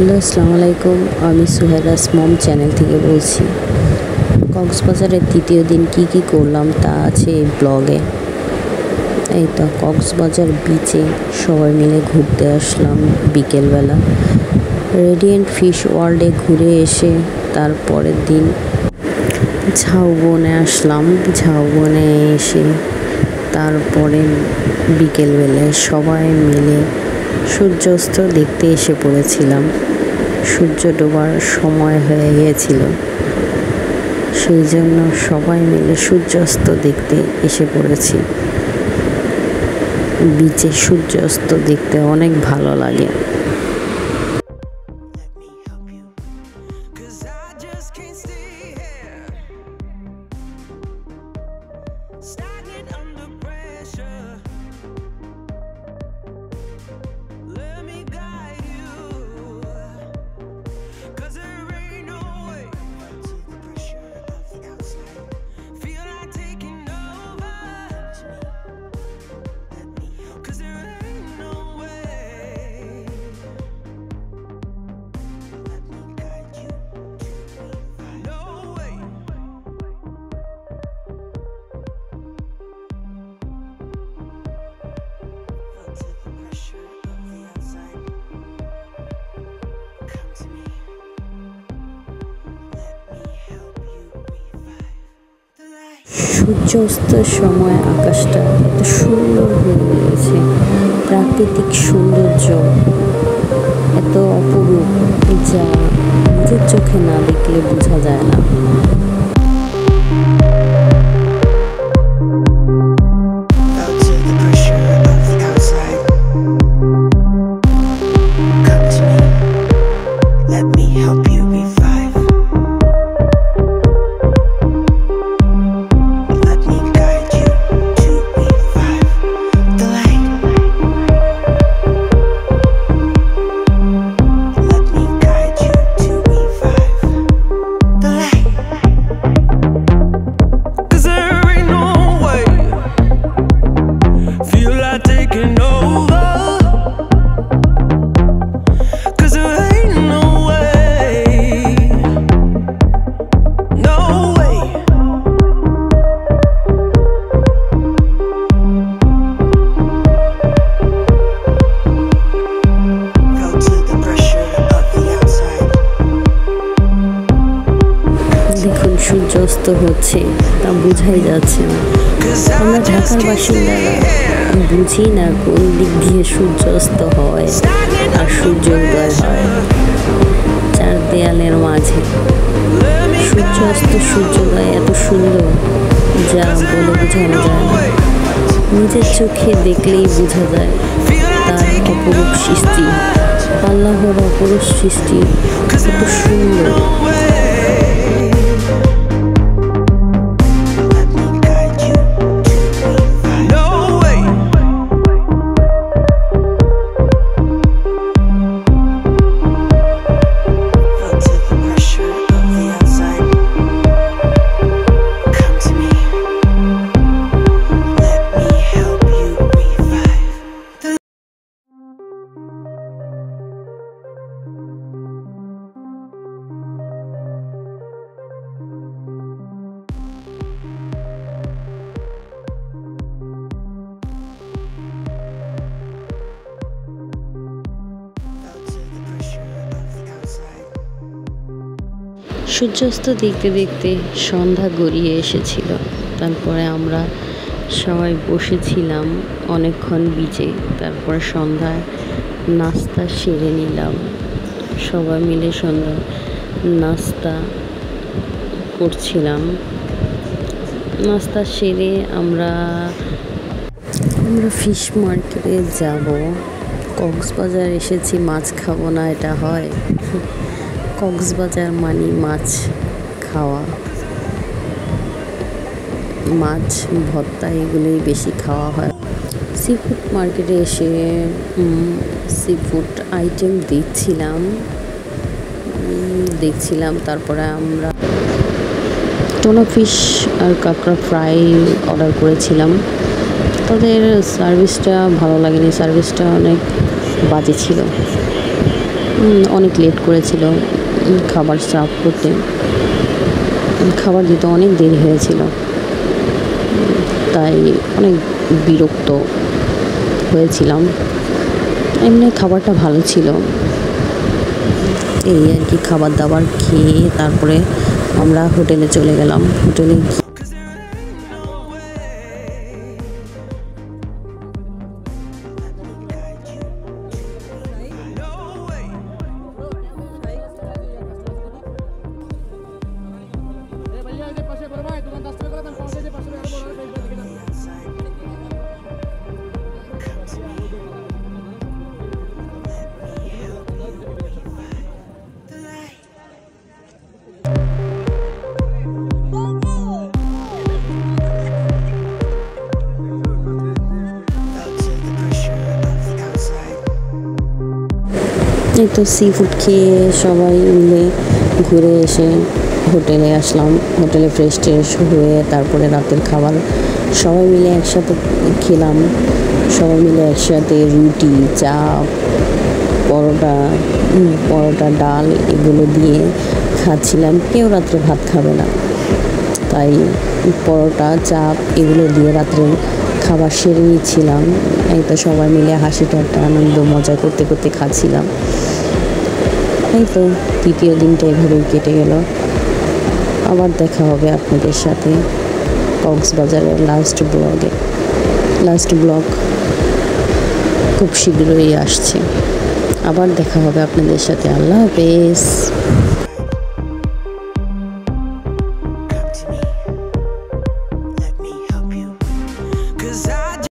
Hello, আসসালামু আলাইকুম। আমি সুহেরাস মম চ্যানেল থেকে বলছি। কক্সবাজারের তৃতীয় দিন কি করলাম তা আছে এই ব্লগে। এই তো কক্সবাজার বিচে সবাই মিলে ঘুরতে আসলাম বিকেলবেলা। রেডিয়েন্ট ফিশ ওয়ার্ল্ডে ঘুরে এসে তারপরের দিন ঝাউবনে আসলাম। ঝাউবনে এসে তারপরে বিকেলবেলায় সবাই মিলে সূর্যাস্ত দেখতে এসে পড়েছিলাম। সূর্য ডোবার সময় হয়ে গিয়েছিল, সেই জন্য সবাই মিলে সূর্যাস্ত দেখতে এসে পড়েছি। বিচে সূর্যাস্ত দেখতে অনেক ভালো লাগে। সূর্যাস্তের সময় আকাশটা এত সুন্দর হয়ে গিয়েছে, প্রাকৃতিক সৌন্দর্য এত অপরূপ যা নিজের চোখে না দেখলে বোঝা যায় না। দেখুন সূর্যাস্ত হচ্ছে তা বোঝাই যাচ্ছে না। আমরা ঢাকার বাসিন্দারা বুঝি না কোন দিক দিয়ে সূর্যাস্ত হয় আর সূর্যোদয় হয়। চার দেয়ালের মাঝে সূর্যাস্ত সূর্যোদয় এত সুন্দর যা বলে বোঝানো যায় না। নিজের চোখে দেখলেই বোঝা যায় তার অপরূপ সৃষ্টি, আল্লাহর অপরূপ সৃষ্টি কত সুন্দর। সূর্যাস্ত দেখতে দেখতে সন্ধ্যা গড়িয়ে এসেছিল। তারপরে আমরা সবাই বসেছিলাম অনেকক্ষণ বিচে। তারপর সন্ধ্যায় নাস্তা সেরে নিলাম, সবাই মিলে সন্ধ্যা নাস্তা করছিলাম। নাস্তা সেরে আমরা ফিশ মার্কেটে যাব। কক্সবাজার এসেছি, মাছ খাবো না এটা হয়? কক্সবাজার মানে মাছ খাওয়া, মাছ ভর্তা এগুলোই বেশি খাওয়া হয়। সি ফুড মার্কেটে এসে সি ফুড আইটেম দেখছিলাম। তারপরে আমরা টোনা ফিশ আর কাঁকড়া ফ্রাই অর্ডার করেছিলাম। তাদের সার্ভিসটা ভালো লাগেনি, সার্ভিসটা অনেক বাজে ছিল। অনেক লেট করেছিল খাবার সার্ভ করতে, খাবার দিতে অনেক দেরি হয়েছিল, তাই অনেক বিরক্ত হয়েছিলাম। এমনি খাবারটা ভালো ছিল, এই আর কি। খাবার দাবার খেয়ে তারপরে আমরা হোটেলে চলে গেলাম। হোটেলে এই তো সি ফুড খেয়ে সবাই মিলে ঘুরে এসে হোটেলে আসলাম। হোটেলে ফ্রেশ ট্রেশ হয়ে তারপরে রাতের খাবার সবাই মিলে একসাথে খেলাম। সবাই মিলে একসাথে রুটি, চাপ, পরোটা, ডাল এগুলো দিয়ে খাচ্ছিলাম। কেউ রাত্রে ভাত খাবে না, তাই পরোটা, চাপ এগুলো দিয়ে রাত্রে খাবার সেরে নিচ্ছিলাম। এই তো সবাই মিলে হাসি ঠাট্টা আনন্দ মজা করতে করতে খাচ্ছিলাম। এই তো তৃতীয় দিনটা এভাবেই কেটে গেল। আবার দেখা হবে আপনাদের সাথে কক্সবাজারের লাস্ট ব্লগ খুব শীঘ্রই আসছে। আবার দেখা হবে আপনাদের সাথে। আল্লাহ হাফেজ।